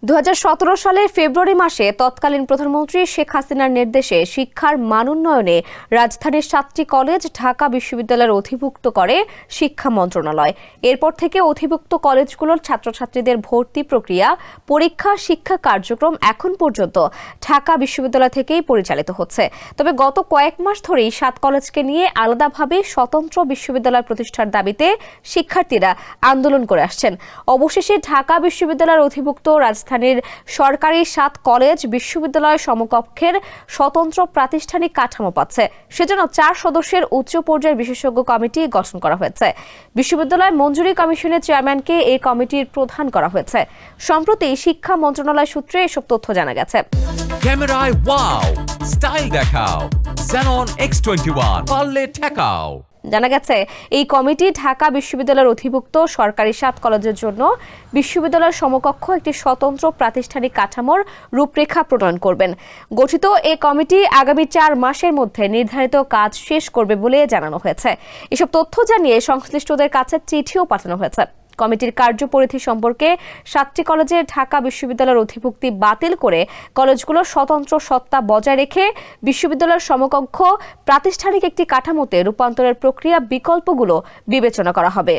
2017 সালের ফেব্রুয়ারি মাসে তৎকালীন প্রধানমন্ত্রী শেখ হাসিনার নির্দেশে শিক্ষার মানোন্নয়নে রাজধানীর 7টি কলেজ ঢাকা বিশ্ববিদ্যালয়ের অধিভুক্ত করে শিক্ষা মন্ত্রণালয়। এরপর থেকে অধিভুক্ত কলেজগুলোর ছাত্রছাত্রীদের ভর্তি প্রক্রিয়া, পরীক্ষা, শিক্ষা কার্যক্রম এখন পর্যন্ত ঢাকা বিশ্ববিদ্যালয় থেকেই পরিচালিত হচ্ছে। তবে গত কয়েক মাস ধরেই 7 কলেজকে নিয়ে আলাদাভাবে স্বতন্ত্র বিশ্ববিদ্যালয় প্রতিষ্ঠার দাবিতে শিক্ষার্থীরা আন্দোলন করে আসছেন। অবশেষে ঢাকা বিশ্ববিদ্যালয়ের অধিভুক্ত রাজধানীর সরকারি 7 কলেজ বিশ্ববিদ্যালয় সমকক্ষের স্বতন্ত্র প্রাতিষ্ঠানিক কাঠামো পাচ্ছে। সেজন্য 4 সদস্যের উচ্চ পর্যায়ের বিশেষজ্ঞ কমিটি গঠন করা হয়েছে। বিশ্ববিদ্যালয় মঞ্জুরি কমিশনের চেয়ারম্যানকে এই কমিটির প্রধান করা হয়েছে। সম্প্রতি শিক্ষা মন্ত্রণালয় সূত্রে এসব তথ্য জানা গেছে। ক্যামেরায় ওয়াও, স্টাইল দেখাও, Xenon X21 পারলে ঠেকাও। জানা গেছে এই কমিটি ঢাকা বিশ্ববিদ্যালয়ের অধিভুক্ত সরকারি 7 কলেজের জন্য বিশ্ববিদ্যালয়ের সমকক্ষ একটি স্বতন্ত্র প্রাতিষ্ঠানিক কাঠামোর রূপরেখা প্রণয়ন করবেন। গঠিত এই কমিটি আগামী 4 মাসের মধ্যে নির্ধারিত কাজ শেষ করবে বলে জানানো হয়েছে। এসব তথ্য জানিয়ে সংশ্লিষ্টদের কাছে চিঠিও পাঠানো হয়েছে। কমিটির কার্যপরিধি সম্পর্কে 7টি কলেজের ঢাকা বিশ্ববিদ্যালয়ের অধিভুক্তি বাতিল করে কলেজগুলোর স্বতন্ত্র সত্তা বজায় রেখে বিশ্ববিদ্যালয়ের সমকক্ষ প্রাতিষ্ঠানিক একটি কাঠামোতে রূপান্তরের প্রক্রিয়া বিকল্পগুলো বিবেচনা করা হবে।